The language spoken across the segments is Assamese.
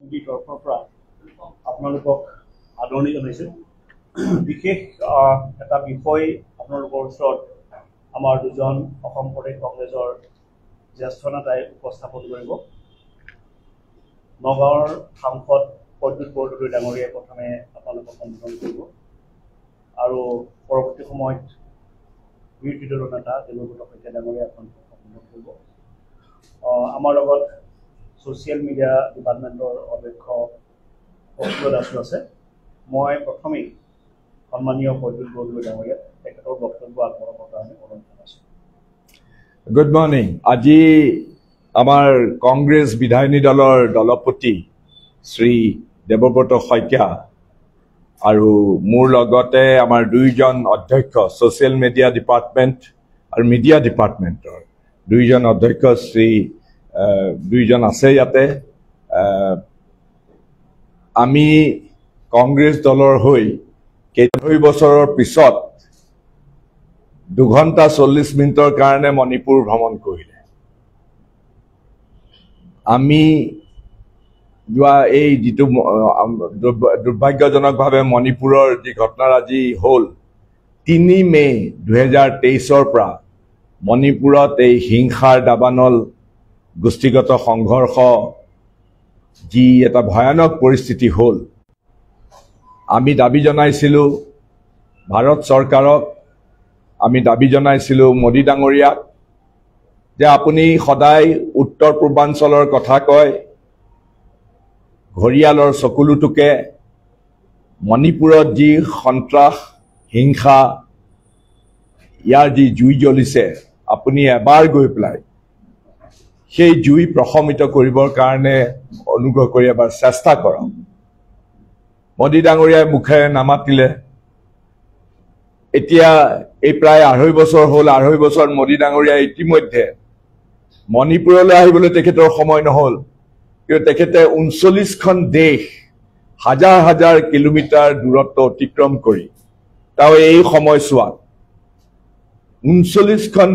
তৰফৰ পৰা আপোনালোকক আদৰণি জনাইছোঁ। বিশেষ এটা বিষয় আপোনালোকৰ ওচৰত আমাৰ দুজন অসম প্ৰদেশ কংগ্ৰেছৰ জ্যেষ্ঠ নেতাই উপস্থাপন কৰিব। নগাঁৱৰ সাংসদ প্ৰদ্যুৎ বৰদলৈ ডাঙৰীয়াই প্ৰথমে আপোনালোকক সম্বোধন কৰিব আৰু পৰৱৰ্তী সময়ত বিৰোধী দলৰ নেতা দেৱব্ৰত শইকীয়া ডাঙৰীয়াই আপোনালোকক সম্বোধন কৰিব। আমাৰ লগত ছ'চিয়েল মিডিয়া ডিপাৰ্টমেণ্টৰ অধ্যক্ষ প্ৰফুল্ল দাসো আছে। মই প্ৰথমেই সন্মানীয় প্ৰদ্যুৎ বৰদলৈ ডাঙৰীয়াক তেখেতৰ বক্তব্য আগবঢ়াবৰ কাৰণে অনুৰোধ জনাইছোঁ। Good morning. আজি আমাৰ কংগ্ৰেছ বিধায়িনী দলৰ দলপতি শ্ৰী দেৱব্ৰত শইকীয়া আৰু মোৰ লগতে আমাৰ দুইজন অধ্যক্ষ ছ'চিয়েল মিডিয়া ডিপাৰ্টমেণ্ট আৰু মিডিয়া ডিপাৰ্টমেণ্টৰ দুইজন অধ্যক্ষ দুইজন আছে ইয়াতে। আমি কংগ্ৰেছ দলৰ হৈ কেইবাটাও বছৰৰ পিছত 2 ঘণ্টা 40 মিনিটৰ কাৰণে মণিপুৰ ভ্ৰমণ কৰিলে। আমি যোৱা এই যিটো দুৰ্ভাগ্যজনকভাৱে মণিপুৰৰ যি ঘটনাৰাজি হ'ল 3 মে 2023 পৰা মণিপুৰত এই হিংসাৰ দাবানল গোষ্ঠীগত সংঘৰ্ষ যি এটা ভয়ানক পৰিস্থিতি হ'ল, আমি দাবী জনাইছিলোঁ ভাৰত চৰকাৰক, আমি দাবী জনাইছিলোঁ মোদী ডাঙৰীয়াক যে আপুনি সদায় উত্তৰ পূৰ্বাঞ্চলৰ কথা কয়, ঘৰিয়ালৰ চকুলো টুকে। মণিপুৰত যি সন্ত্ৰাস হিংসা ইয়াৰ যি জুই জ্বলিছে, আপুনি এবাৰ গৈ পেলাই সেই জুই প্ৰশমিত কৰিবৰ কাৰণে অনুগ্ৰহ কৰি এবাৰ চেষ্টা কৰক। মোদী ডাঙৰীয়াই মুখেৰে নামাতিলে। এতিয়া এই প্ৰায় 2.5 বছৰ হ'ল। 2.5 বছৰ মোদী ডাঙৰীয়াই ইতিমধ্যে মণিপুৰলৈ আহিবলৈ তেখেতৰ সময় নহ'ল, কিন্তু তেখেতে 39খন দেশ হাজাৰ হাজাৰ কিলোমিটাৰ দূৰত্ব অতিক্ৰম কৰি তেওঁ এই সময়ছোৱাত 39খন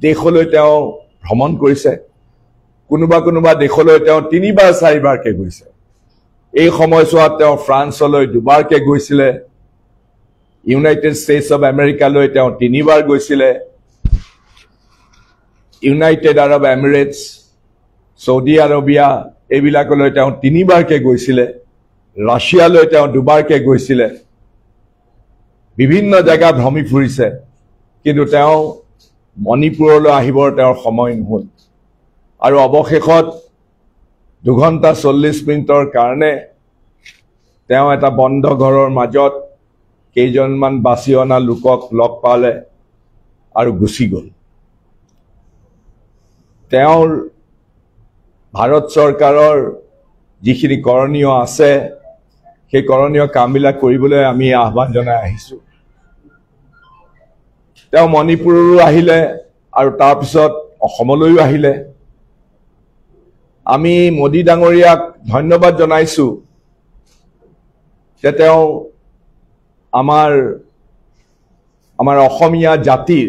দেশলৈ তেওঁ ভ্ৰমণ কৰিছে। কোনোবা দেশলৈ তেওঁ 3বাৰ 4বাৰকৈ গৈছে। এই সময়ছোৱাত তেওঁ ফ্ৰান্সলৈ 2বাৰকৈ গৈছিলে, ইউনাইটেড ষ্টেটছ অৱ আমেৰিকালৈ তেওঁ 3বাৰ গৈছিলে, United Arab emirates, Saudi Arabia এইবিলাকলৈ তেওঁ 3বাৰকৈ গৈছিলে, ৰাছিয়ালৈ তেওঁ 2বাৰকৈ গৈছিলে। বিভিন্ন জেগা ভ্ৰমি ফুৰিছে, কিন্তু তেওঁ মণিপুৰলৈ আহিবৰ তেওঁৰ সময় নহ'ল। আৰু অৱশেষত 2 ঘণ্টা 40 মিনিটৰ কাৰণে তেওঁ এটা বন্ধ ঘৰৰ মাজত কেইজনমান বাছি অনা লোকক লগ পালে আৰু গুচি গ'ল। তেওঁৰ ভাৰত চৰকাৰৰ যিখিনি কৰণীয় আছে সেই কৰণীয় কামবিলাক কৰিবলৈ আমি আহ্বান জনাই আহিছোঁ। তেওঁ মণিপুৰৰো আহিলে আৰু তাৰপিছত অসমলৈও আহিলে। আমি মোদী ডাঙৰীয়াক ধন্যবাদ জনাইছোঁ যে তেওঁ আমাৰ অসমীয়া জাতিৰ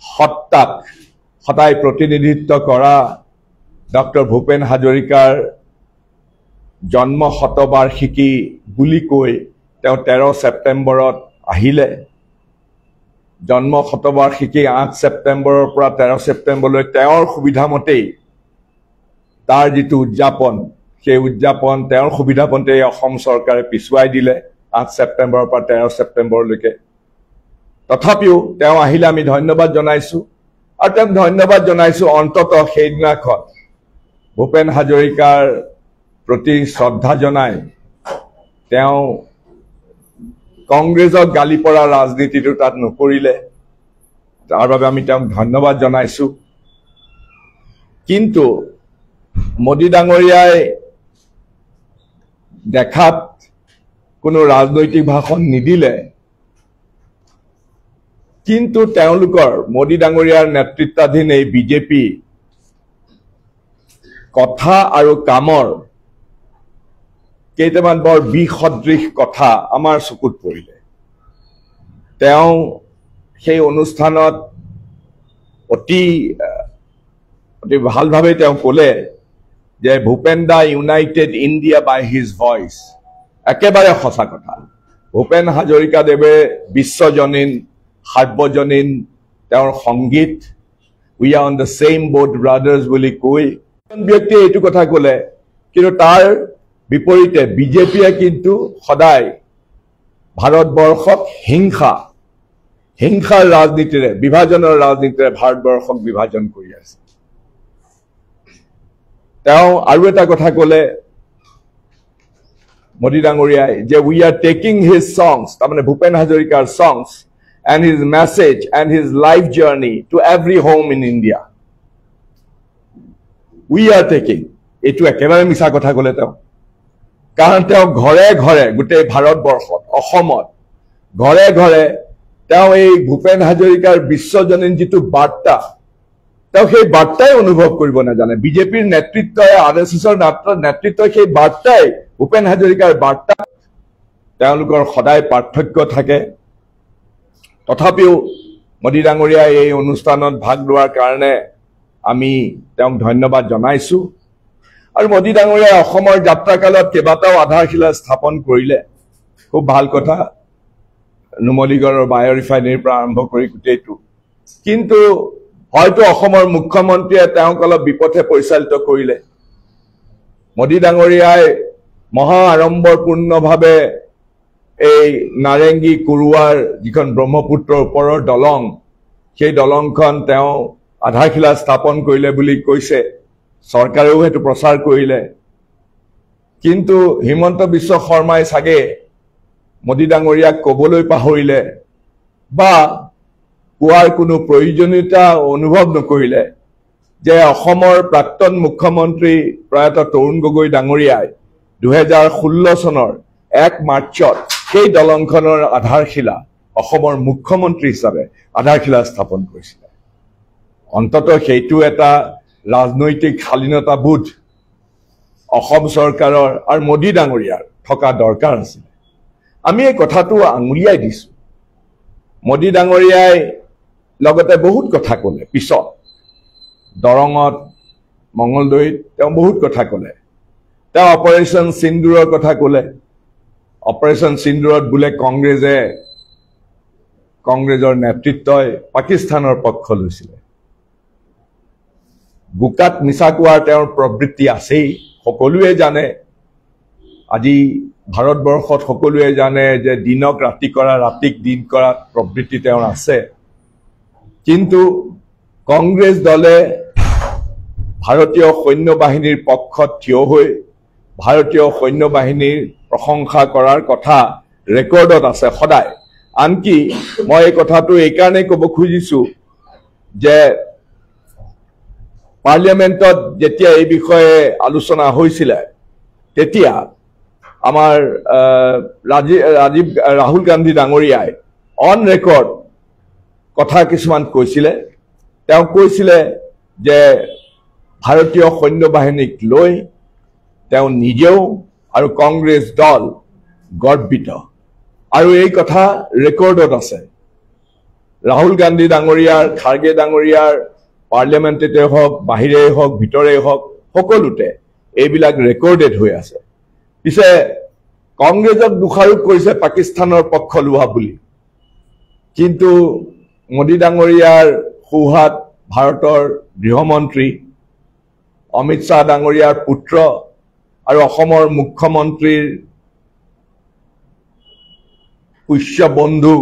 সত্তাক সদায় প্ৰতিনিধিত্ব কৰা ডক্টৰ ভূপেন হাজৰিকাৰ জন্ম শতবাৰ্ষিকী বুলি কৈ তেওঁ 13 ছেপ্টেম্বৰত আহিলে। জন্ম শতবাৰ্ষিকী 8 ছেপ্টেম্বৰৰ পৰা 13 ছেপ্টেম্বৰলৈ তেওঁৰ সুবিধামতেই তাৰ যিটো উদযাপন, সেই উদযাপন তেওঁৰ সুবিধামতেই অসম চৰকাৰে পিছুৱাই দিলে 8 ছেপ্টেম্বৰৰ পৰা 13 ছেপ্টেম্বৰলৈকে। তথাপিও তেওঁ আহিলে, আমি ধন্যবাদ জনাইছোঁ। আৰু তেওঁক ধন্যবাদ জনাইছোঁ অন্ততঃ সেইদিনাখন ভূপেন হাজৰিকাৰ প্ৰতি শ্ৰদ্ধা জনাই তেওঁ কংগ্ৰেছক গালি পৰা ৰাজনীতিটো তাত নকৰিলে। তাৰ বাবে আমি তেওঁক ধন্যবাদ জনাইছোঁ। কিন্তু মোদী ডাঙৰীয়াই দেখাত কোনো ৰাজনৈতিক ভাষণ নিদিলে, কিন্তু তেওঁলোকৰ মোদী ডাঙৰীয়াৰ নেতৃত্বাধীন এই বিজেপি কথা আৰু কামৰ কেইটামান বৰ বিসদৃশ কথা আমাৰ চকুত পৰিলে। তেওঁ সেই অনুষ্ঠানত অতি ভালভাৱে তেওঁ ক'লে যে ভূপেন দা ইউনাইটেড ইণ্ডিয়া বাই হিজ ভইচ। একেবাৰে সঁচা কথা। ভূপেন হাজৰিকাদেৱে বিশ্বজনীন সাৰ্বজনীন তেওঁৰ সংগীত we are on the same boat brothers বুলি কৈ ব্যক্তিয়ে এইটো কথা ক'লে, কিন্তু তাৰ বিপৰীতে বিজেপিয়ে কিন্তু সদায় ভাৰতবৰ্ষক হিংসাৰ ৰাজনীতিৰে বিভাজনৰ ৰাজনীতিৰে ভাৰতবৰ্ষক বিভাজন কৰি আছে। তেওঁ আৰু এটা কথা ক'লে মোদী ডাঙৰীয়াই যে উই আৰ টেকিং হিজ সংছ, তাৰমানে ভূপেন হাজৰিকাৰ সংছ and his message and his life journey to every home in India. We are taking. এইটো একেবাৰে মিছা কথা ক'লে তেওঁ। কাৰণ তেওঁ ঘৰে ঘৰে গোটেই ভাৰতবৰ্ষত অসমত ঘৰে ঘৰে তেওঁ এই ভূপেন হাজৰিকাৰ বিশ্বজনীন যিটো বাৰ্তা তেওঁ সেই বাৰ্তাই অনুভৱ কৰিব নাজানে। বিজেপিৰ নেতৃত্বই RSSৰ নেতৃত্বই সেই বাৰ্তাই ভূপেন হাজৰিকাৰ বাৰ্তা তেওঁলোকৰ সদায় পাৰ্থক্য থাকে। তথাপিও মোদী ডাঙৰীয়াই এই অনুষ্ঠানত ভাগ লোৱাৰ কাৰণে আমি তেওঁক ধন্যবাদ জনাইছোঁ। আৰু মোদী ডাঙৰীয়াই অসমৰ যাত্ৰাকালত কেইবাটাও আধাৰশিলা স্থাপন কৰিলে, খুব ভাল কথা। নুমলীগড়ৰ বায়' ৰিফাইনেৰীৰ পৰা আৰম্ভ কৰি গোটেইটো। কিন্তু হয়তো অসমৰ মুখ্যমন্ত্ৰীয়ে তেওঁক অলপ বিপথে পৰিচালিত কৰিলে। মোদী ডাঙৰীয়াই মহা আড়ম্বৰপূৰ্ণভাৱে এই নাৰেংগী কুৰুৱাৰ যিখন ব্ৰহ্মপুত্ৰৰ ওপৰৰ দলং, সেই দলংখন তেওঁ আধাৰশিলা স্থাপন কৰিলে বুলি কৈছে। চৰকাৰেও সেইটো প্ৰচাৰ কৰিলে। কিন্তু হিমন্ত বিশ্ব শৰ্মাই চাগে মোদী ডাঙৰীয়াক ক'বলৈ পাহৰিলে বা কোৱাৰ কোনো প্ৰয়োজনীয়তা অনুভৱ নকৰিলে যে অসমৰ প্ৰাক্তন মুখ্যমন্ত্ৰী প্ৰয়াত তৰুণ গগৈ ডাঙৰীয়াই 2016 চনৰ 1 মাৰ্চত সেই দলংখনৰ আধাৰশিলা অসমৰ মুখ্যমন্ত্ৰী হিচাপে আধাৰশিলা স্থাপন কৰিছিলে। অন্ততঃ সেইটো এটা ৰাজনৈতিক শালীনতাবোধ অসম চৰকাৰৰ আৰু মোদী ডাঙৰীয়াৰ থকা দৰকাৰ আছিল। আমি এই কথাটো আঙুলিয়াই দিছোঁ। মোদী ডাঙৰীয়াই লগতে বহুত কথা ক'লে। পিছত দৰঙত মঙলদৈত তেওঁ বহুত কথা ক'লে। তেওঁ অপাৰেশ্যন সিন্দুৰৰ কথা ক'লে। অপাৰেশ্যন সিন্দুৰত বোলে কংগ্ৰেছৰ নেতৃত্বই পাকিস্তানৰ পক্ষ লৈছিলে। বোকাত মিছা কোৱাৰ তেওঁৰ প্ৰবৃত্তি আছেই, সকলোৱে জানে। আজি ভাৰতবৰ্ষত সকলোৱে জানে যে দিনক ৰাতি কৰা, ৰাতিক দিন কৰা প্ৰবৃত্তি তেওঁৰ আছে। কিন্তু কংগ্ৰেছ দলে ভাৰতীয় সৈন্য বাহিনীৰ পক্ষত থিয় হৈ ভাৰতীয় সৈন্য বাহিনীৰ প্ৰশংসা কৰাৰ কথা ৰেকৰ্ডত আছে সদায়। আনকি মই এই কথাটো এইকাৰণে ক'ব খুজিছোঁ যে পাৰ্লিয়ামেণ্টত যেতিয়া এই বিষয়ে আলোচনা হৈছিলে তেতিয়া আমাৰ ৰাহুল গান্ধী ডাঙৰীয়াই অন ৰেকৰ্ড কথা কিছুমান কৈছিলে। তেওঁ কৈছিলে যে ভাৰতীয় সৈন্য বাহিনীক লৈ তেওঁ নিজেও আৰু কংগ্ৰেছ দল গৰ্বিত, আৰু এই কথা ৰেকৰ্ডত আছে। ৰাহুল গান্ধী ডাঙৰীয়াৰ, খাৰ্গে ডাঙৰীয়াৰ পাৰ্লিয়ামেণ্টতে হওক, বাহিৰে হওক, ভিতৰে হওক, সকলোতে এইবিলাক ৰেকৰ্ডেড হৈ আছে। পিছে কংগ্ৰেছক দোষাৰোপ কৰিছে পাকিস্তানৰ পক্ষ লোৱা বুলি, কিন্তু মোদী ডাঙৰীয়াৰ সৌহাত ভাৰতৰ গৃহমন্ত্ৰী অমিত শ্বাহ ডাঙৰীয়াৰ পুত্ৰ আৰু অসমৰ মুখ্যমন্ত্ৰীৰ পুষ্য বন্ধু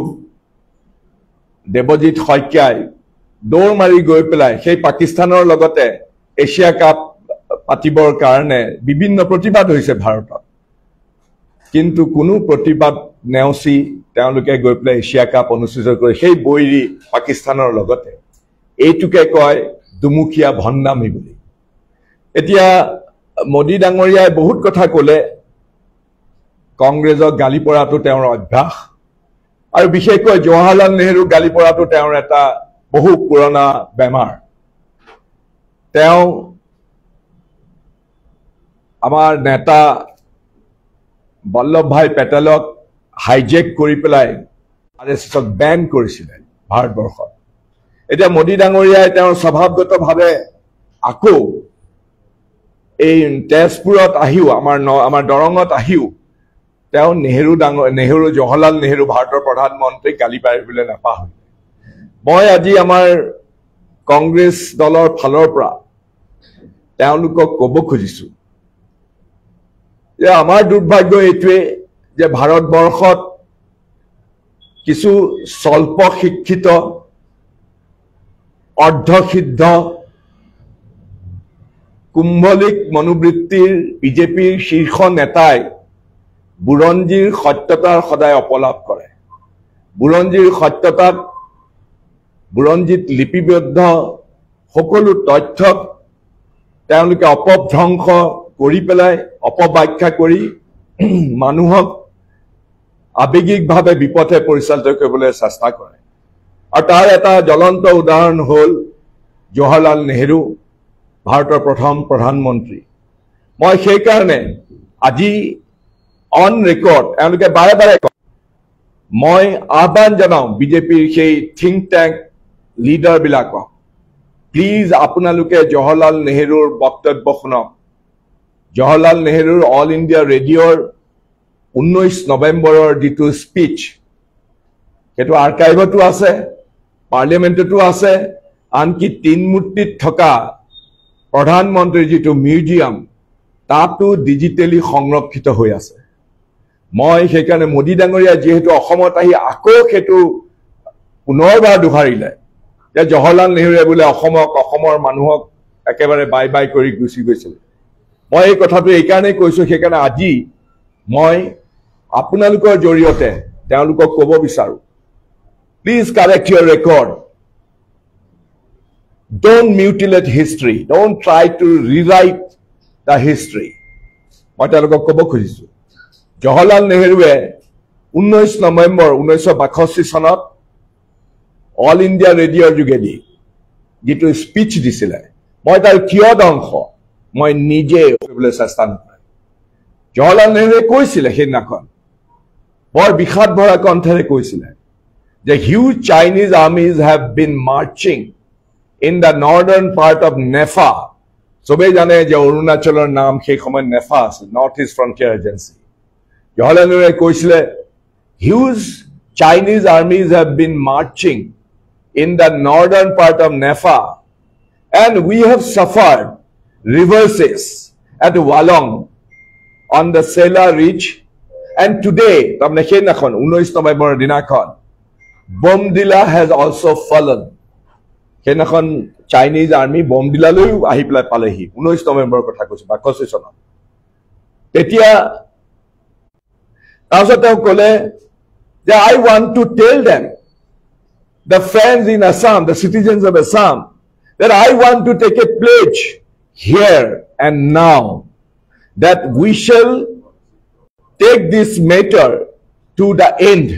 দেৱজিৎ শইকীয়াই দৌৰ মাৰি গৈ পেলাই সেই পাকিস্তানৰ লগতে এছিয়া কাপ পাতিবৰ কাৰণে বিভিন্ন প্ৰতিবাদ হৈছে ভাৰতত, কিন্তু কোনো প্ৰতিবাদ নেওচি তেওঁলোকে গৈ পেলাই এছিয়া কাপ অনুষ্ঠিত কৰি সেই বৈৰী পাকিস্তানৰ লগতে। এইটোকে কয় দুমুখীয়া ভণ্ডামী বুলি। এতিয়া মোদী ডাঙৰীয়াই বহুত কথা ক'লে। কংগ্ৰেছক গালি পৰাটো তেওঁৰ অভ্যাস, আৰু বিশেষকৈ জৱাহৰলাল নেহৰুক গালি পৰাটো তেওঁৰ এটা বহু পুৰণা বেমাৰ। তেওঁ আমাৰ নেতা বল্লভ ভাই পেটেলক হাইজেক কৰি পেলাই RSSক বেন কৰিছিলে ভাৰতবৰ্ষত। এতিয়া মোদী ডাঙৰীয়াই তেওঁৰ স্বভাৱগতভাৱে আকৌ এই তেজপুৰত আহিও আমাৰ দৰঙত আহিও তেওঁ নেহেৰু জৱাহৰলাল নেহেৰু ভাৰতৰ প্ৰধানমন্ত্ৰীক গালি পাৰিবলৈ নাপাহৰিলে। মই আজি আমাৰ কংগ্ৰেছ দলৰ ফালৰ পৰা তেওঁলোকক ক'ব খুজিছো যে আমাৰ দুৰ্ভাগ্য এইটোৱে যে ভাৰতবৰ্ষত কিছু স্বল্প শিক্ষিত অৰ্ধসিদ্ধ কুম্ভলিক মনোবৃত্তিৰ বিজেপিৰ শীৰ্ষ নেতাই বুৰঞ্জীৰ সত্যতাৰ সদায় অপলাপ কৰে। বুৰঞ্জীৰ সত্যতাত বুৰঞ্জীত লিপিবদ্ধ সকলো তথ্যক তেওঁলোকে অপভ্ৰংশ কৰি পেলাই অপব্যাখ্যা কৰি মানুহক আৱেগিকভাৱে বিপথে পৰিচালিত কৰিবলৈ চেষ্টা কৰে। আৰু তাৰ এটা জ্বলন্ত উদাহৰণ হ'ল জৱাহৰলাল নেহেৰু, ভাৰতৰ প্ৰথম প্ৰধানমন্ত্ৰী। মই সেইকাৰণে আজি অন ৰেকৰ্ড এওঁলোকে বাৰে বাৰে কয়, মই আহ্বান জনাওঁ বিজেপিৰ সেই থিংক টেংক লিডাৰবিলাকক, প্লিজ আপোনালোকে জৱাহৰলাল নেহেৰুৰ বক্তব্য শুনক। জৱাহৰলাল নেহেৰুৰ অল ইণ্ডিয়া ৰেডিঅ'ৰ 19 নৱেম্বৰৰ যিটো স্পীচ, সেইটো আৰ্কাইভতো আছে, পাৰ্লিয়ামেণ্টতো আছে, আনকি তিনমূৰ্তিত থকা প্ৰধানমন্ত্ৰীৰ যিটো মিউজিয়াম তাতো ডিজিটেলি সংৰক্ষিত হৈ আছে। মই সেইকাৰণে মোদী ডাঙৰীয়া যিহেতু অসমত আহি আকৌ সেইটো পুনৰবাৰ দোহাৰিলে যে জৱাহৰলাল নেহেৰুৱে বোলে অসমৰ মানুহক একেবাৰে বাই বাই কৰি গুচি গৈছিল। মই এই কথাটো এইকাৰণেই কৈছোঁ, সেইকাৰণে আজি মই আপোনালোকৰ জৰিয়তে তেওঁলোকক ক'ব বিচাৰোঁ, please correct your record, don't mutilate history, don't try to rewrite the history. মই তেওঁলোকক ক'ব খুজিছোঁ, জৱাহৰলাল নেহেৰুৱে 19 নৱেম্বৰ 1962 চনত অল ইণ্ডিয়া ৰেডিঅ'ৰ যোগেদি যিটো স্পীচ দিছিলে, মই তাৰ কিয়দ অংশ মই নিজে কৰিবলৈ চেষ্টা নকৰোঁ। জৱাহৰলাল নেহেৰুৱে কৈছিলে সেইদিনাখন, বৰ বিষাদ ভৰা কণ্ঠেৰে কৈছিলে যে huge Chinese armies have been marching in the northern part of NEFA. সবেই জানে যে অৰুণাচলৰ নাম সেই সময়ত নেফা আছিল, north east frontier agency. Jawaharlal নেহেৰুৱে কৈছিলে huge Chinese armies have been marching in the northern part of NEFA and we have suffered reverses at Walong on the Sela Ridge and today, তাৰমানে সেইদিনাখন 19 নৱেম্বৰৰ দিনাখন, Bomdila has also fallen. সেইদিনাখন চাইনিজ আৰ্মি বমডিলালৈও আহি পেলাই পালেহি, 19 নৱেম্বৰৰ কথা কৈছোঁ 62 চনত। তেতিয়া তাৰপিছত তেওঁ ক'লে যে I want to tell them, the friends in Assam, the citizens of Assam, that I want to take a pledge here and now that we shall take this matter to the end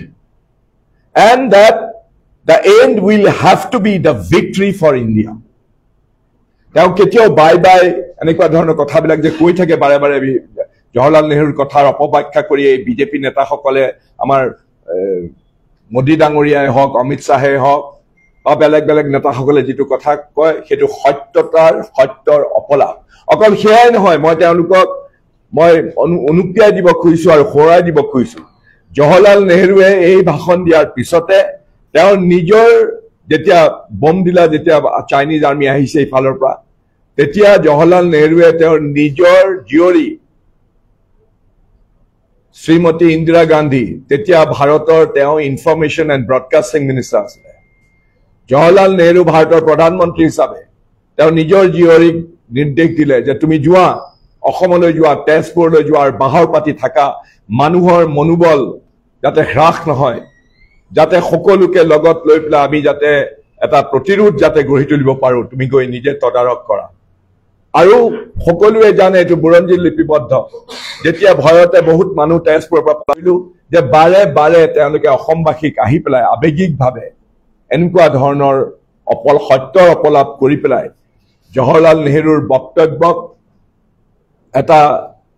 and that the end will have to be the victory for India. তেওঁ কেতিয়াও বাই বাই এনেকুৱা ধৰণৰ কথাবিলাক যে কৈ থাকে বাৰে বাৰে জৱাহৰলাল নেহেৰুৰ কথাৰ অপব্যাখ্যা কৰি এই বিজেপি নেতাসকলে, আমাৰ মোদী ডাঙৰীয়াই হওক, অমিত শ্বাহেই হওক বা বেলেগ বেলেগ নেতাসকলে যিটো কথা কয় সেইটো সত্যৰ অপলাপ। অকল সেয়াই নহয়, মই তেওঁলোকক অনুজ্ঞা দিব খুজিছোঁ আৰু সোঁৱৰাই দিব খুজিছোঁ, জৱাহৰলাল নেহেৰুৱে এই ভাষণ দিয়াৰ পিছতে তেওঁৰ নিজৰ যেতিয়া বমডিলা যেতিয়া চাইনিজ আৰ্মি আহিছে ইফালৰ পৰা, তেতিয়া জৱাহৰলাল নেহেৰুৱে তেওঁৰ নিজৰ জীয়ৰী শ্ৰীমতী ইন্দিৰা গান্ধী, তেতিয়া ভাৰতৰ তেওঁ ইনফৰমেশ্যন এণ্ড ব্ৰডকাষ্টিং মিনিষ্টাৰ আছিলে, জৱাহৰলাল নেহেৰু ভাৰতৰ প্ৰধানমন্ত্ৰী হিচাপে তেওঁ নিজৰ জীয়ৰীক নিৰ্দেশ দিলে যে তুমি যোৱা, অসমলৈ যোৱা, তেজপুৰলৈ যোৱা, আৰু বাহৰ পাতি থাকা, মানুহৰ মনোবল যাতে হ্ৰাস নহয়, যাতে সকলোকে লগত লৈ পেলাই আমি যাতে এটা প্ৰতিৰোধ যাতে গঢ়ি তুলিব পাৰোঁ, তুমি গৈ নিজে তদাৰক কৰা। আৰু সকলোৱে জানে, এইটো বুৰঞ্জীত লিপিবদ্ধ, যেতিয়া ভয়তে বহুত মানুহ তেজপুৰৰ পৰা পালোঁ যে বাৰে বাৰে তেওঁলোকে অসমবাসীক আহি পেলাই আৱেগিকভাৱে এনেকুৱা ধৰণৰ সত্যৰ অপলাপ কৰি পেলাই জৱাহৰলাল নেহেৰুৰ বক্তব্যক এটা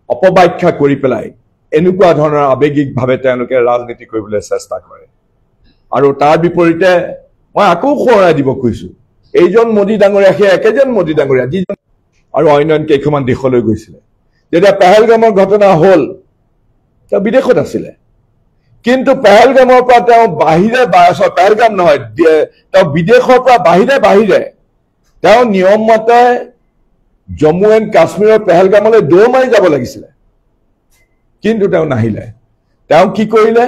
অপব্যাখ্যা কৰি পেলাই এনেকুৱা ধৰণৰ আৱেগিকভাৱে তেওঁলোকে ৰাজনীতি কৰিবলৈ চেষ্টা কৰে। আৰু তাৰ বিপৰীতে মই আকৌ সোঁৱৰাই দিব খুজিছোঁ, এইজন মোদী ডাঙৰীয়া সেই একেজন মোদী ডাঙৰীয়া যিজন আৰু অন্য কেইখনমান দেশলৈ গৈছিলে যেতিয়া পেহেলগামৰ ঘটনা হ'ল তেওঁ বিদেশত আছিলে কিন্তু পেহেলগামৰ পৰা তেওঁ বাহিৰে পেহেলগাম নহয় তেওঁ বিদেশৰ পৰা বাহিৰে তেওঁ নিয়মমতে জম্মু এণ্ড কাশ্মীৰৰ পেহেলগামলৈ দৌৰ মাৰি যাব লাগিছিলে কিন্তু তেওঁ নাহিলে তেওঁ কি কৰিলে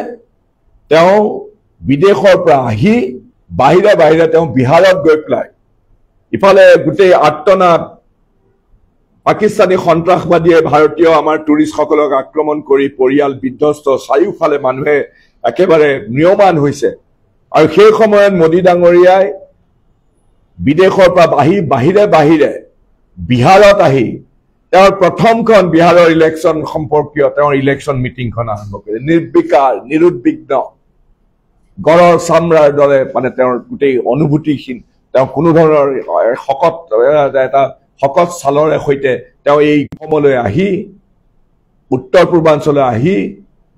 তেওঁ বিদেশৰ পৰা আহি বাহিৰে তেওঁ বিহাৰত গৈ পেলাই ইফালে গোটেই আৰ্তনাদ পাকিস্তানী সন্ত্ৰাসবাদীয়ে ভাৰতীয় আমাৰ টুৰিষ্টসকলক আক্ৰমণ কৰি পৰিয়াল বিধ্বস্ত চাৰিওফালে মানুহে একেবাৰে ম্ৰিয়মান হৈছে আৰু সেই সময়ত মোদী ডাঙৰীয়াই বিদেশৰ পৰা বাহিৰে বিহাৰত আহি তেওঁৰ প্ৰথমখন বিহাৰৰ ইলেকশ্যন সম্পৰ্কীয় তেওঁৰ ইলেকশ্যন মিটিংখন আৰম্ভ কৰিলে নিৰ্বিকাৰ নিৰুদ্বিগ্ন গড়ৰ চামৰাৰ দৰে মানে তেওঁৰ গোটেই অনুভূতিখিনি তেওঁ কোনো ধৰণৰ এটা শকত ছালৰে সৈতে তেওঁ এই অসমলৈ আহি উত্তৰ পূৰ্বাঞ্চললৈ আহি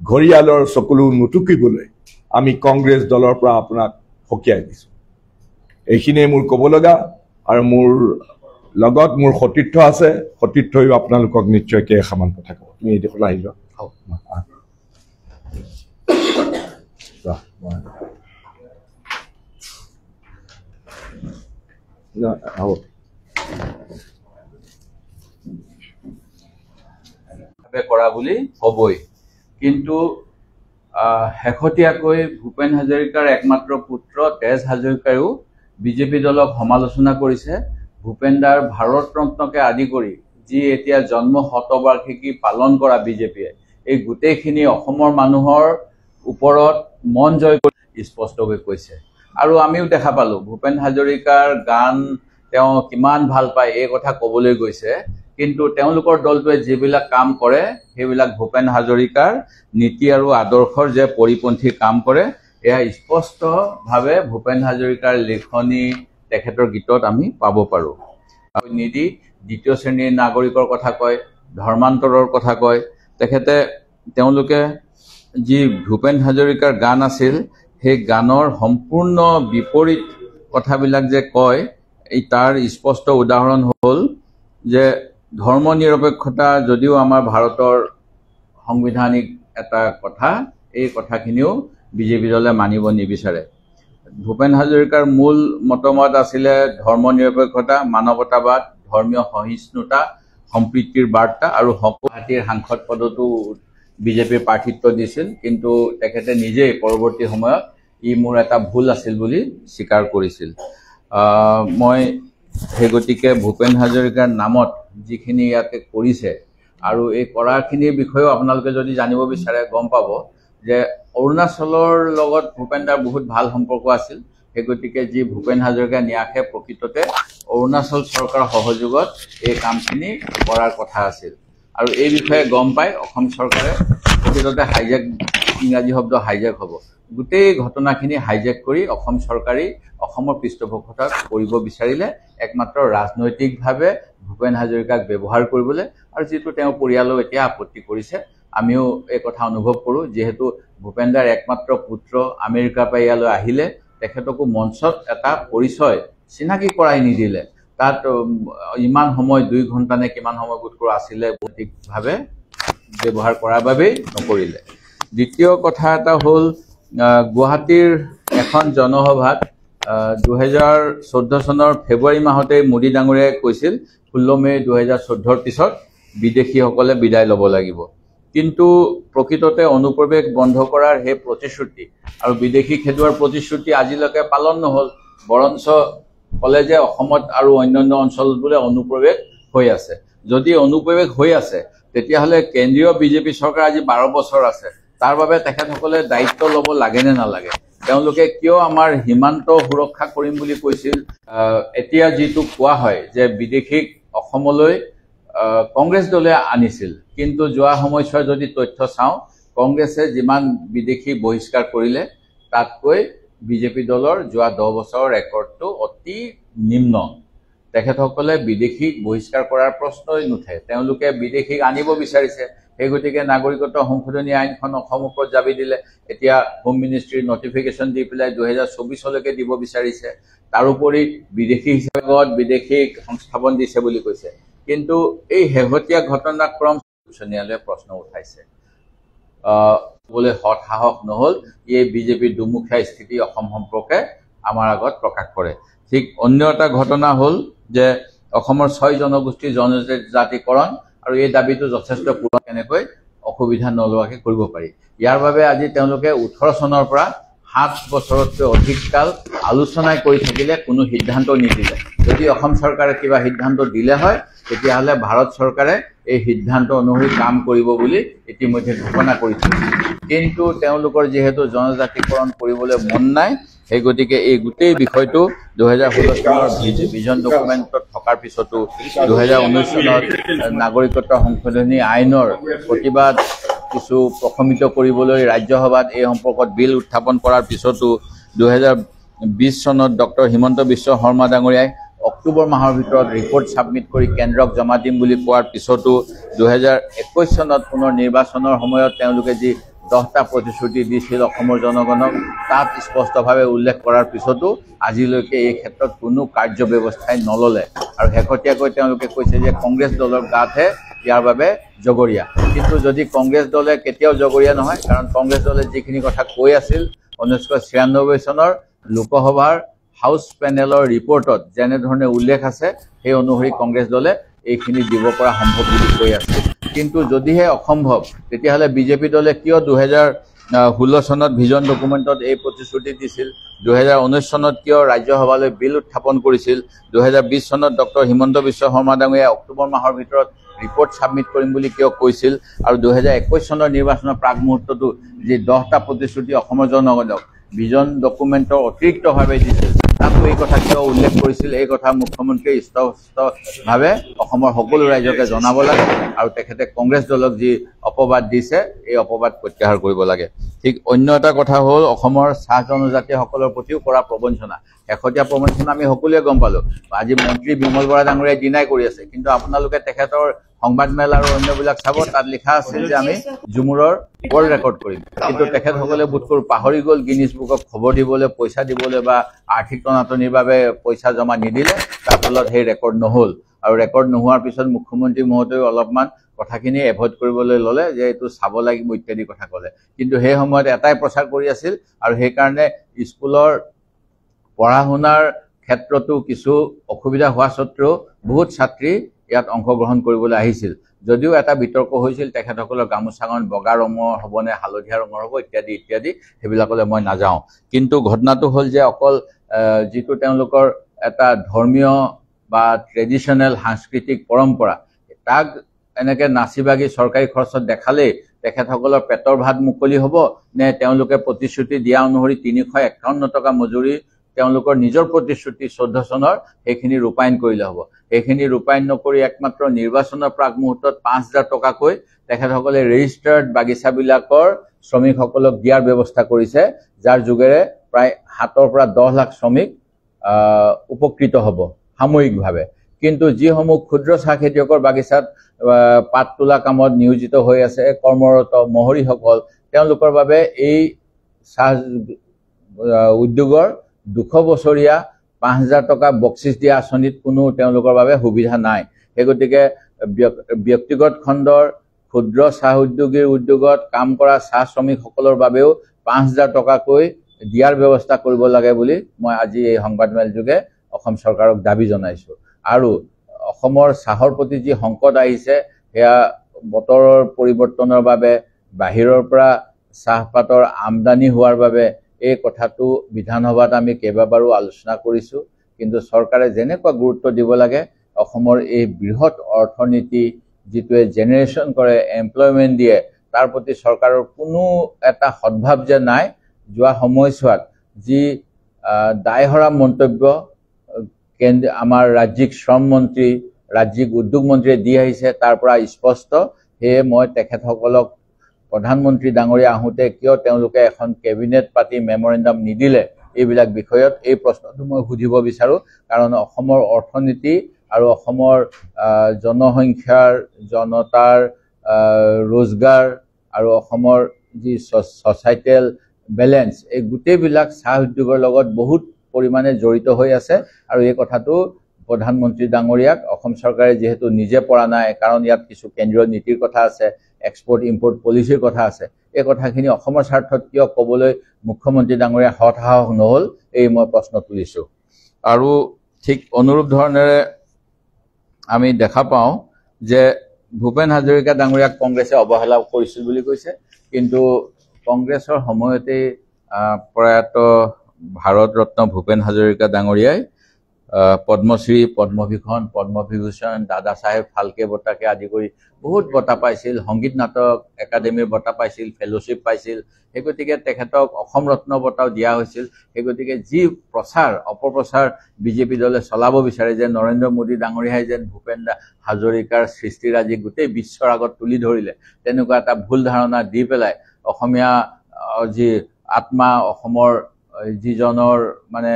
ঘৰিয়ালৰ চকুলো নুটুকিবলৈ আমি কংগ্ৰেছ দলৰ পৰা আপোনাক সকীয়াই দিছোঁ এইখিনিয়ে মোৰ ক'ব লগা আৰু মোৰ লগত মোৰ সতীৰ্থ আছে সতীৰ্থয়ো আপোনালোকক নিশ্চয়কৈ এষাৰমান কথা ক'ব তুমি এই দেশলৈ আহি যোৱা হ'ব কৰা বুলি হ'বই কিন্তু শেহতীয়াকৈ ভূপেন হাজৰিকাৰ একমাত্ৰ পুত্ৰ তেজ হাজৰিকায়ো বিজেপি দলক সমালোচনা কৰিছে ভূপেন দাৰ ভাৰত ৰত্নকে আদি কৰি যি এতিয়া জন্ম শতবাৰ্ষিকী পালন কৰা বিজেপিয়ে এই গোটেইখিনি অসমৰ মানুহৰ ওপৰত মন জয় কৰি স্পষ্টকৈ কৈছে আৰু আমিও দেখা পালোঁ ভূপেন হাজৰিকাৰ গান তেওঁ কিমান ভাল পায় এই কথা ক'বলৈ গৈছে কিন্তু তেওঁলোকৰ দলটোৱে যিবিলাক কাম কৰে সেইবিলাক ভূপেন হাজৰিকাৰ নীতি আৰু আদৰ্শৰ যে পৰিপন্থী কাম কৰে এয়া স্পষ্টভাৱে ভূপেন হাজৰিকাৰ লিখনি তেখেতৰ গীতত আমি পাব পাৰোঁ আৰু নিদি দ্বিতীয় শ্ৰেণীৰ নাগৰিকৰ কথা কয় ধৰ্মান্তৰৰ কথা কয় তেওঁলোকে যি ভূপেন হাজৰিকাৰ গান আছিল সেই গানৰ সম্পূৰ্ণ বিপৰীত কথাবিলাক যে কয় এই তাৰ স্পষ্ট উদাহৰণ হ'ল যে ধৰ্ম নিৰপেক্ষতা যদিও আমাৰ ভাৰতৰ সংবিধানিক এটা কথা এই কথাখিনিও বিজেপি দলে মানিব নিবিচাৰে ভূপেন হাজৰিকাৰ মূল মতবাদ আছিলে ধৰ্ম নিৰপেক্ষতা মানৱতাবাদ ধৰ্মীয় সহিষ্ণুতা সম্প্ৰীতিৰ বাৰ্তা আৰু গুৱাহাটীৰ সাংসদ পদতো বিজেপিৰ প্ৰাৰ্থিত্ব দিছিল কিন্তু তেখেতে নিজেই পৰৱৰ্তী সময়ত ই মোৰ এটা ভুল আছিল বুলি স্বীকাৰ কৰিছিল মই সেই গতিকে ভূপেন হাজৰিকাৰ নামত যিখিনি ইয়াতে কৰিছে আৰু এই কৰাখিনিৰ বিষয়েও আপোনালোকে যদি জানিব বিচাৰে গম পাব যে অৰুণাচলৰ লগত ভূপেন দাৰ বহুত ভাল সম্পৰ্ক আছিল সেই গতিকে যি ভূপেন হাজৰিকা ন্যাসে প্ৰকৃততে অৰুণাচল চৰকাৰৰ সহযোগত এই কামখিনি কৰাৰ কথা আছিল আৰু এই বিষয়ে গম পাই অসম চৰকাৰে প্ৰকৃততে হাইজেক ইংৰাজী শব্দ হাইজেক হ'ব গোটেই ঘটনাখিনি হাইজেক কৰি অসম চৰকাৰী অসমৰ পৃষ্ঠপোষকতা কৰিব বিচাৰিলে একমাত্ৰ ৰাজনৈতিকভাৱে ভূপেন হাজৰিকাক ব্যৱহাৰ কৰিবলৈ আৰু যিটো তেওঁৰ পৰিয়ালেও এতিয়া আপত্তি কৰিছে আমিও এই কথা অনুভৱ কৰোঁ যিহেতু ভূপেন দাৰ একমাত্ৰ পুত্ৰ আমেৰিকাৰ পৰা ইয়ালৈ আহিলে তেখেতকো মঞ্চত এটা পৰিচয় চিনাকি কৰাই নিদিলে তাত ইমান সময় 2 ঘণ্টা নে কিমান সময় গোট কৰা আছিলে সঠিকভাৱে ব্যৱহাৰ কৰাৰ বাবেই নকৰিলে দ্বিতীয় কথা এটা হ'ল গুৱাহাটীৰ এখন জনসভাত 2014 চনৰ ফেব্ৰুৱাৰী মাহতে মোদী ডাঙৰীয়াই কৈছিল 16 মে 2014 পিছত বিদেশীসকলে বিদায় ল'ব লাগিব কিন্তু প্ৰকৃততে অনুপ্ৰৱেশ বন্ধ কৰাৰ সেই প্ৰতিশ্ৰুতি আৰু বিদেশী খেদুৱাৰ প্ৰতিশ্ৰুতি আজিলৈকে পালন নহ'ল বৰঞ্চ ক'লে যে অসমত আৰু অন্যান্য অঞ্চলত বোলে অনুপ্ৰৱেশ হৈ আছে যদি অনুপ্ৰৱেশ হৈ আছে তেতিয়াহ'লে কেন্দ্ৰীয় বিজেপি চৰকাৰ আজি 12 বছৰ আছে তাৰ বাবে তেখেতসকলে দায়িত্ব ল'ব লাগে নে নালাগে তেওঁলোকে কিয় আমাৰ সীমান্ত সুৰক্ষা কৰিম বুলি কৈছিল এতিয়া যিটো কোৱা হয় যে বিদেশীক অসমলৈ কংগ্ৰেছ দলে আনিছিল কিন্তু যোৱা সময়ছোৱাৰ যদি তথ্য চাওঁ কংগ্ৰেছে যিমান বিদেশী বহিষ্কাৰ কৰিলে তাতকৈ বিজেপি দলৰ যোৱা 10 বছৰৰ ৰেকৰ্ডটো অতি নিম্ন তেখেতসকলে বিদেশীক বহিষ্কাৰ কৰাৰ প্ৰশ্নই নুঠে তেওঁলোকে বিদেশীক আনিব বিচাৰিছে সেই গতিকে নাগৰিকত্ব সংশোধনী আইনখন অসমৰ ওপৰত জাবি দিলে এতিয়া হোম মিনিষ্ট্ৰীৰ নটিফিকেশ্যন দি পেলাই 2024 লৈকে দিব বিচাৰিছে তাৰোপৰি বিদেশী হিচাপত বিদেশীক সংস্থাপন দিছে বুলি কৈছে কিন্তু এই শেহতীয়া ঘটনাক্ৰম উচ্চ ন্যায়ালয়ে প্ৰশ্ন উঠাইছে বোলে হতাহক নহল এই বিজেপিৰ দুমুখীয়া স্থিতি অসম সম্পৰ্কে আমাৰ আগত প্ৰকাশ কৰে ঠিক অন্য এটা ঘটনা হল যে অসমৰ 6 জনগোষ্ঠীৰ জনজাতিকৰণ আৰু এই দাবীটো যথেষ্ট পূৰণ কেনেকৈ অসুবিধা নলোৱাকে কৰিব পাৰি ইয়াৰ বাবে আজি তেওঁলোকে 18 চনৰ পৰা 7 বছৰতকৈ অধিক কাল আলোচনা কৰি থাকিলে কোনো সিদ্ধান্ত নিদিলে যদি অসম চৰকাৰে কিবা সিদ্ধান্ত দিলে হয় তেতিয়াহলে ভাৰত চৰকাৰে এই সিদ্ধান্ত অনুসৰি কাম কৰিব বুলি ইতিমধ্যে ঘোষণা কৰিছে কিন্তু তেওঁলোকৰ যেহেতু জনজাতিকৰণ কৰিবলৈ মন নাই সেই গতিকে এই গোটেই বিষয়টো 2016 চনৰ ভিজন ডকুমেণ্টত থকাৰ পিছতো 2019 চনত নাগৰিকত্ব সংশোধনী আইনৰ প্ৰতিবাদ কিছু প্ৰশমিত কৰিবলৈ ৰাজ্যসভাত এই সম্পৰ্কত বিল উত্থাপন কৰাৰ পিছতো 2020 চনত ডক্টৰ হিমন্ত বিশ্ব শৰ্মা ডাঙৰীয়াই অক্টোবৰ মাহৰ ভিতৰত ৰিপৰ্ট সাবমিট কৰি কেন্দ্ৰক জমা দিম বুলি কোৱাৰ পিছতো 2021 চনত পুনৰ নিৰ্বাচনৰ সময়ত তেওঁলোকে যি 10টা প্ৰতিশ্ৰুতি দিছিল অসমৰ জনগণক তাত স্পষ্টভাৱে উল্লেখ কৰাৰ পিছতো আজিলৈকে এই ক্ষেত্ৰত কোনো কাৰ্য ব্যৱস্থাই নললে আৰু শেহতীয়াকৈ তেওঁলোকে কৈছে যে কংগ্ৰেছ দলৰ গাতহে ইয়াৰ বাবে জগৰীয়া কিন্তু যদি কংগ্ৰেছ দলে কেতিয়াও জগৰীয়া নহয় কাৰণ কংগ্ৰেছ দলে যিখিনি কথা কৈ আছিল 1996 চনৰ লোকসভাৰ হাউস পেনেলৰ ৰিপৰ্টত যেনে ধৰণে উল্লেখ আছে সেই অনুসৰি কংগ্ৰেছ দলে এইখিনি দিব পৰা সম্ভৱ বুলি কৈ আছে কিন্তু যদিহে অসম্ভৱ তেতিয়াহলে বিজেপি দলে কিয় 2016 চনত ভিজন ডকুমেণ্টত এই প্ৰতিশ্ৰুতি দিছিল 2019 চনত কিয় ৰাজ্যসভালৈ বিল উত্থাপন কৰিছিল 2020 চনত ডক্টৰ হিমন্ত বিশ্ব শৰ্মা ডাঙৰীয়াই অক্টোবৰ মাহৰ ভিতৰত ৰিপৰ্ট সাবমিট কৰিম বুলি কিয় কৈছিল আৰু 2021 চনৰ নিৰ্বাচনৰ প্ৰাক মুহূৰ্তটো যি 10টা প্ৰতিশ্ৰুতি অসমৰ জনগণক ভিজন ডকুমেণ্টৰ অতিৰিক্তভাৱে দিছিল তাতো এই কথা কিয় উল্লেখ কৰিছিল এই কথা মুখ্যমন্ত্ৰীয়ে স্পষ্টভাৱে অসমৰ সকলো ৰাজ্যকে জনাব লাগে আৰু তেখেতে কংগ্ৰেছ দলক যি অপবাদ দিছে এই অপবাদ প্ৰত্যাহাৰ কৰিব লাগে ঠিক অন্য এটা কথা হ'ল অসমৰ চাহ জনজাতিসকলৰ প্ৰতিও কৰা প্ৰবঞ্চনা শেহতীয়া প্ৰবঞ্চনা আমি সকলোৱে গম পালো আজি মন্ত্ৰী বিমল বৰা ডাঙৰীয়াই ডিনাই কৰি আছে কিন্তু আপোনালোকে তেখেতৰ সংবাদমেল আৰু অন্যবিলাক চাব তাত লিখা আছিল যে আমি জুমুৰৰ ৱৰ্ল্ড ৰেকৰ্ড কৰিম কিন্তু তেখেতসকলে বোধকৰো পাহৰি গ'ল গিনিজ বুকক খবৰ দিবলৈ পইচা দিবলৈ বা আৰ্থিক টনাটনিৰ বাবে পইচা জমা নিদিলে তাৰ ফলত সেই ৰেকৰ্ড নহল আৰু ৰেকৰ্ড নোহোৱাৰ পিছত মুখ্যমন্ত্ৰী মহোদয় অলপমান কথাখিনি এভয়েড কৰিবলৈ ললে যে এইটো চাব লাগিব ইত্যাদি কথা ক'লে কিন্তু সেই সময়ত এটাই প্ৰচাৰ কৰি আছিল আৰু সেই কাৰণে স্কুলৰ পঢ়া শুনাৰ ক্ষেত্ৰতো কিছু অসুবিধা হোৱা সত্ত্বেও বহুত ছাত্ৰী ইয়াত অংশগ্ৰহণ কৰিবলৈ আহিছিল যদিও এটা বিতৰ্ক হৈছিল তেখেতসকলৰ গামোচাখন বগা ৰঙৰ হ'বনে হালধীয়া ৰঙৰ হ'ব ইত্যাদি ইত্যাদি সেইবিলাকলৈ মই নাযাওঁ কিন্তু ঘটনাটো হ'ল যে অকল যিটো তেওঁলোকৰ এটা ধৰ্মীয় বা ট্ৰেডিশ্যনেল সাংস্কৃতিক পৰম্পৰা তাক এনেকৈ নাচি বাগি চৰকাৰী খৰচত দেখালেই তেখেতসকলৰ পেটৰ ভাত মুকলি হ'ব নে তেওঁলোকে প্ৰতিশ্ৰুতি দিয়া অনুসৰি 351 টকা মজুৰি তেওঁলোকৰ নিজৰ প্ৰতিশ্ৰুতি 14 চনৰ সেইখিনি ৰূপায়ণ কৰিলে হ'ব এইখিনি ৰূপায়ণ নকৰি একমাত্ৰ নিৰ্বাচনৰ প্ৰাক মুহূৰ্তত 5000 টকাকৈ তেখেতসকলে ৰেজিষ্টাৰ্ড বাগিচাবিলাকৰ শ্ৰমিকসকলক দিয়াৰ ব্যৱস্থা কৰিছে যাৰ যোগেৰে প্ৰায় 7 পৰা 10 লাখ শ্ৰমিক উপকৃত হ'ব সাময়িকভাৱে কিন্তু যিসমূহ ক্ষুদ্ৰ চাহ খেতিয়কৰ বাগিচাত পাত তোলা কামত নিয়োজিত হৈ আছে কৰ্মৰত মহৰীসকল তেওঁলোকৰ বাবে এই চাহ উদ্যোগৰ 200 বছৰীয়া 5000 টকা বকচিচ দিয়া আঁচনিত কোনো তেওঁলোকৰ বাবে সুবিধা নাই সেই গতিকে ব্যক্তিগত খণ্ডৰ ক্ষুদ্ৰ চাহ উদ্যোগীৰ উদ্যোগত কাম কৰা চাহ শ্ৰমিকসকলৰ বাবেও 5000 টকাকৈ দিয়াৰ ব্যৱস্থা কৰিব লাগে বুলি মই আজি এই সংবাদমেল যোগে অসম চৰকাৰক দাবী জনাইছো আৰু অসমৰ চাহৰ প্ৰতি যি সংকট আহিছে সেয়া বতৰৰ পৰিৱৰ্তনৰ বাবে বাহিৰৰ পৰা চাহপাতৰ আমদানি হোৱাৰ বাবে এই কথাটো বিধানসভাত আমি কেইবাবাৰো আলোচনা কৰিছো কিন্তু চৰকাৰে যেনেকুৱা গুৰুত্ব দিব লাগে অসমৰ এই বৃহৎ অৰ্থনীতি যিটোৱে জেনেৰেশ্যন কৰে এমপ্লয়মেণ্ট দিয়ে তাৰ প্ৰতি চৰকাৰৰ কোনো এটা সদ্ভাৱ যে নাই যোৱা সময়ছোৱাত যি দায়হৰা মন্তব্য আমাৰ ৰাজ্যিক শ্ৰম মন্ত্ৰী ৰাজ্যিক উদ্যোগ মন্ত্ৰীয়ে দি আহিছে তাৰ পৰা স্পষ্ট সেয়ে মই তেখেতসকলক প্ৰধানমন্ত্ৰী ডাঙৰীয়া আহোঁতে কিয় তেওঁলোকে এখন কেবিনেট পাতি মেমৰেণ্ডাম নিদিলে এইবিলাক বিষয়ত এই প্ৰশ্নটো মই সুধিব বিচাৰো কাৰণ অসমৰ অৰ্থনীতি আৰু অসমৰ জনসংখ্যাৰ জনতাৰ रोजगार और अखमर जी सोसाइटेल बेलेंस এই গোটেইবিলাক চাহ উদ্যোগৰ লগত বহুত পৰিমাণে জড়িত হৈ আছে আৰু এই কথাটো প্ৰধানমন্ত্ৰী ডাঙৰীয়াক অসম চৰকাৰে যেহেতু নিজে পৰা নাই, কাৰণ ইয়াত কিছু কেন্দ্ৰীয় নীতিৰ কথা আছে, এক্সপৰ্ট ইম্পৰ্ট পলিচিৰ কথা আছে, এই কথাখিনি অসমৰ স্বাৰ্থত কিয় ক'বলৈ মুখ্যমন্ত্ৰী ডাঙৰীয়াৰ সৎসাহস নহ'ল, এই মই প্ৰশ্ন তুলিছোঁ। আৰু ঠিক অনুৰূপ ধৰণেৰে আমি দেখা পাওঁ যে ভূপেন হাজৰিকা ডাঙৰীয়াক কংগ্ৰেছে অৱহেলা কৰিছিল বুলি কৈছে, কিন্তু কংগ্ৰেছৰ সময়তেই প্ৰয়াত ভাৰত ৰত্ন ভূপেন হাজৰিকা ডাঙৰীয়াই পদ্মশ্ৰী, পদ্মভূষণ, পদ্মবিভূষণ, দাদা চাহেব ফাল্কে বঁটাকে আদি কৰি বহুত বঁটা পাইছিল, সংগীত নাটক একাডেমীৰ বঁটা পাইছিল, ফেলোশ্বিপ পাইছিল। সেই গতিকে তেখেতক অসম ৰত্ন বঁটাও দিয়া হৈছিল। সেই গতিকে যি প্ৰচাৰ অপপ্ৰচাৰ বিজেপি দলে চলাব বিচাৰে যে নৰেন্দ্ৰ মোদী ডাঙৰীয়াই যেন ভূপেন হাজৰিকাৰ সৃষ্টিৰাজি গোটেই বিশ্বৰ আগত তুলি ধৰিলে, তেনেকুৱা এটা ভুল ধাৰণা দি পেলাই অসমীয়া যি আত্মা, অসমৰ যিজনৰ মানে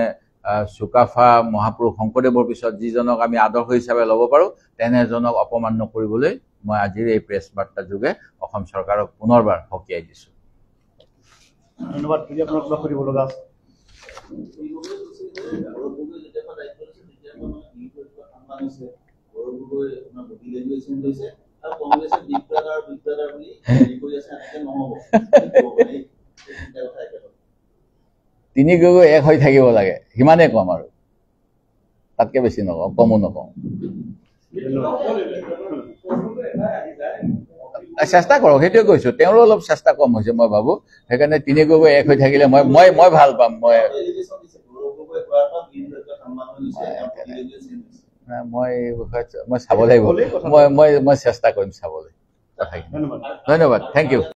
চুকাফা মহাপুৰুষ শংকৰদেৱৰ পিছত যিজনক আমি আদৰ্শ হিচাপে ল'ব পাৰোঁ, তেনেজনক অপমান নকৰিবলৈ মই আজিৰ এই প্ৰেছ বাৰ্তা যোগে অসম চৰকাৰক পুনৰবাৰ সকীয়াই দিছোঁ। ধন্যবাদ। যদি আপোনাক কিবা সুধিব লগা আছে। তিনি গগৈ এক হৈ থাকিব লাগে, সিমানেই কম আৰু তাতকৈ বেছি নকওঁ, কমো নকওঁ। চেষ্টা কৰক, সেইটোৱে কৈছোঁ। তেওঁৰো অলপ চেষ্টা কম হৈছে মই ভাবোঁ, সেইকাৰণে তিনি গগৈ এক হৈ থাকিলে মই ভাল পাম। মই চাব লাগিব, মই চেষ্টা কৰিম চাবলৈ কথাখিনি। ধন্যবাদ, থেংক ইউ।